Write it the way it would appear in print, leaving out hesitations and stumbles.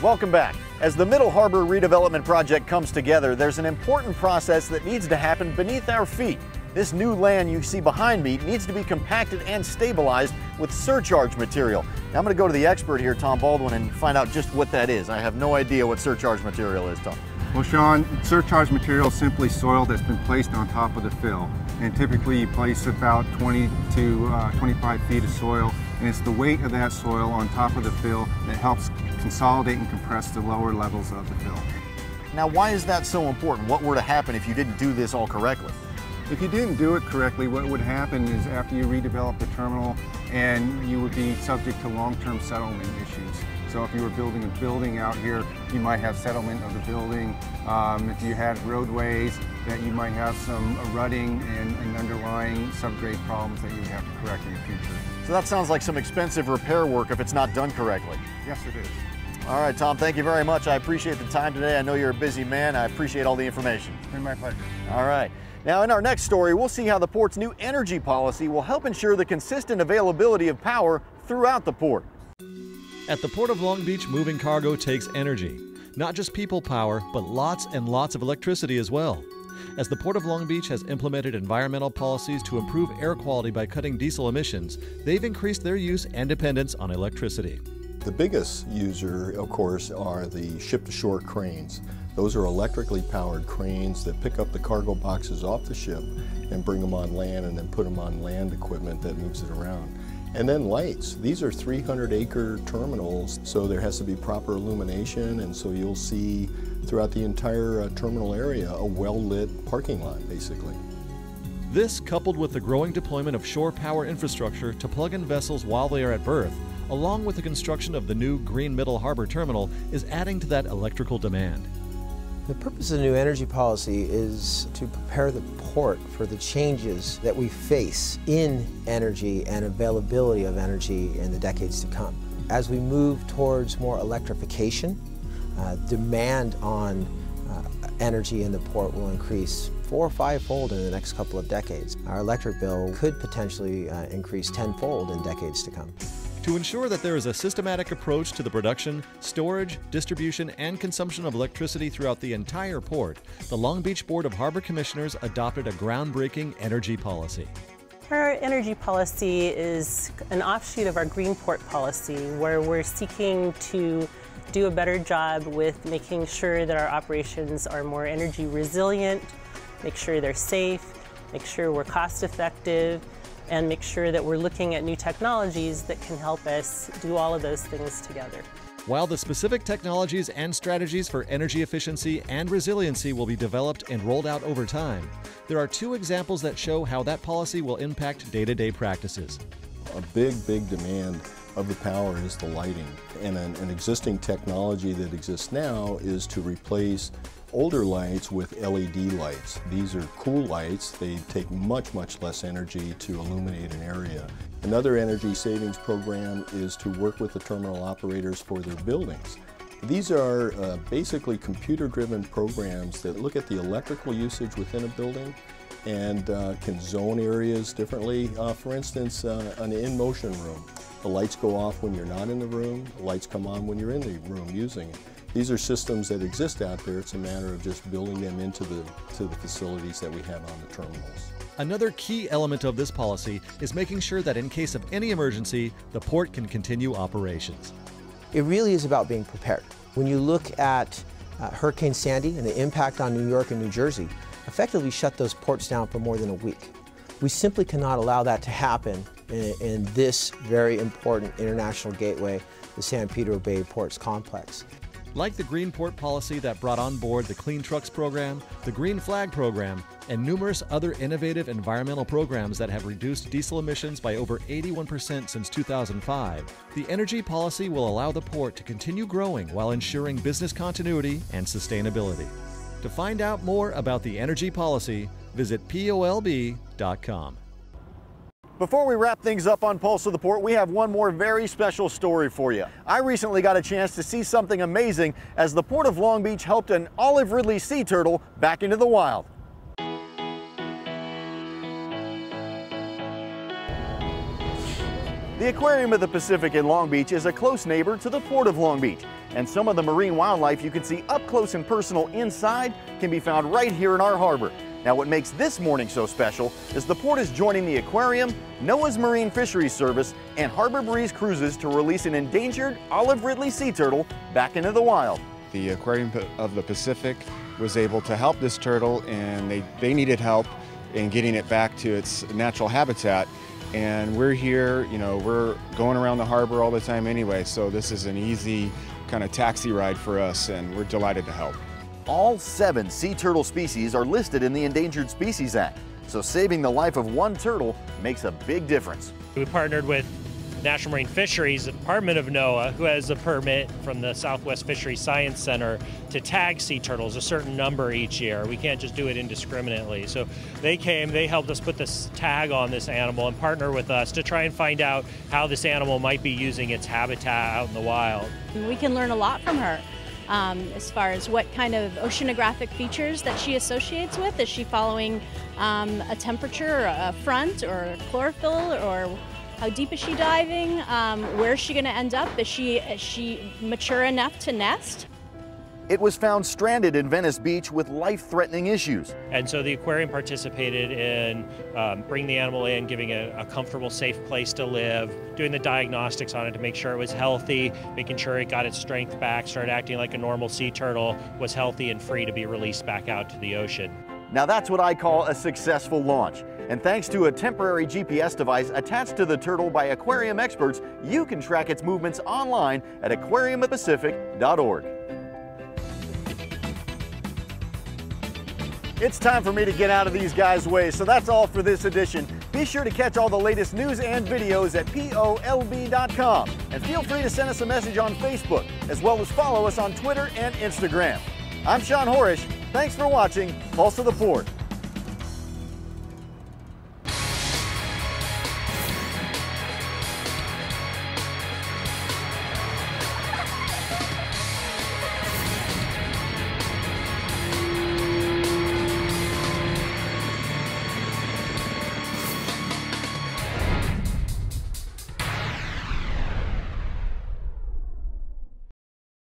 Welcome back. As the Middle Harbor redevelopment project comes together, there's an important process that needs to happen beneath our feet. This new land you see behind me needs to be compacted and stabilized with surcharge material. Now I'm going to go to the expert here, Tom Baldwin, and find out just what that is. I have no idea what surcharge material is, Tom. Well, Sean, surcharge material is simply soil that's been placed on top of the fill. And typically you place about 20 to 25 feet of soil, and it's the weight of that soil on top of the fill that helps consolidate and compress the lower levels of the fill. Now, why is that so important? What were to happen if you didn't do this all correctly? If you didn't do it correctly, what would happen is after you redevelop the terminal, and you would be subject to long-term settlement issues. So if you were building a building out here, you might have settlement of the building. If you had roadways, that you might have some rutting and underlying subgrade problems that you would have to correct in the future. So that sounds like some expensive repair work if it's not done correctly. Yes, it is. All right, Tom, thank you very much. I appreciate the time today. I know you're a busy man. I appreciate all the information. It's been my pleasure. All right. Now, in our next story, we'll see how the port's new energy policy will help ensure the consistent availability of power throughout the port. At the Port of Long Beach, moving cargo takes energy. Not just people power, but lots and lots of electricity as well. As the Port of Long Beach has implemented environmental policies to improve air quality by cutting diesel emissions, they've increased their use and dependence on electricity. The biggest user, of course, are the ship-to-shore cranes. Those are electrically powered cranes that pick up the cargo boxes off the ship and bring them on land and then put them on land equipment that moves it around. And then lights. These are 300-acre terminals, so there has to be proper illumination, and so you'll see throughout the entire terminal area a well-lit parking lot, basically. This, coupled with the growing deployment of shore power infrastructure to plug in vessels while they are at berth, along with the construction of the new Green Middle Harbor Terminal, is adding to that electrical demand. The purpose of the new energy policy is to prepare the port for the changes that we face in energy and availability of energy in the decades to come. As we move towards more electrification, demand on energy in the port will increase 4 or 5-fold in the next couple of decades. Our electric bill could potentially increase 10-fold in decades to come. To ensure that there is a systematic approach to the production, storage, distribution, and consumption of electricity throughout the entire port, the Long Beach Board of Harbor Commissioners adopted a groundbreaking energy policy. Our energy policy is an offshoot of our Green Port policy, where we're seeking to do a better job with making sure that our operations are more energy resilient, make sure they're safe, make sure we're cost effective, and make sure that we're looking at new technologies that can help us do all of those things together. While the specific technologies and strategies for energy efficiency and resiliency will be developed and rolled out over time, there are 2 examples that show how that policy will impact day-to-day practices. A big demand of the power is the lighting. And an existing technology that exists now is to replace older lights with LED lights. These are cool lights. They take much less energy to illuminate an area. Another energy savings program is to work with the terminal operators for their buildings. These are basically computer-driven programs that look at the electrical usage within a building and can zone areas differently. For instance, an in-motion room. The lights go off when you're not in the room, the lights come on when you're in the room using it. These are systems that exist out there. It's a matter of just building them into the facilities that we have on the terminals. Another key element of this policy is making sure that in case of any emergency, the port can continue operations. It really is about being prepared. When you look at Hurricane Sandy and the impact on New York and New Jersey, effectively shut those ports down for more than a week. We simply cannot allow that to happen in this very important international gateway, the San Pedro Bay Ports Complex. Like the Green Port policy that brought on board the Clean Trucks program, the Green Flag program, and numerous other innovative environmental programs that have reduced diesel emissions by over 81% since 2005, the energy policy will allow the port to continue growing while ensuring business continuity and sustainability. To find out more about the energy policy, visit polb.com. Before we wrap things up on Pulse of the Port, we have one more very special story for you. I recently got a chance to see something amazing as the Port of Long Beach helped an olive ridley sea turtle back into the wild. The Aquarium of the Pacific in Long Beach is a close neighbor to the Port of Long Beach, and some of the marine wildlife you can see up close and personal inside can be found right here in our harbor. Now, what makes this morning so special is the port is joining the aquarium, NOAA's Marine Fisheries Service, and Harbor Breeze Cruises to release an endangered olive ridley sea turtle back into the wild. The Aquarium of the Pacific was able to help this turtle, and they needed help in getting it back to its natural habitat. And we're here, we're going around the harbor all the time anyway, so this is an easy kind of taxi ride for us, and we're delighted to help. All 7 sea turtle species are listed in the Endangered Species Act, so saving the life of one turtle makes a big difference. We partnered with National Marine Fisheries, the Department of NOAA, who has a permit from the Southwest Fisheries Science Center to tag sea turtles, a certain number each year. We can't just do it indiscriminately. So they came, they helped us put this tag on this animal and partner with us to try and find out how this animal might be using its habitat out in the wild. We can learn a lot from her. As far as what kind of oceanographic features that she associates with. Is she following a temperature, or a front, or chlorophyll, or how deep is she diving? Where is she going to end up? Is she mature enough to nest? It was found stranded in Venice Beach with life-threatening issues. And so the aquarium participated in bringing the animal in, giving it a comfortable, safe place to live, doing the diagnostics on it to make sure it was healthy, making sure it got its strength back, started acting like a normal sea turtle, was healthy and free to be released back out to the ocean. Now that's what I call a successful launch. And thanks to a temporary GPS device attached to the turtle by aquarium experts, you can track its movements online at aquariumofpacific.org. It's time for me to get out of these guys' way, so that's all for this edition. Be sure to catch all the latest news and videos at POLB.com. And feel free to send us a message on Facebook, as well as follow us on Twitter and Instagram. I'm Sean Horish. Thanks for watching Pulse of the Port.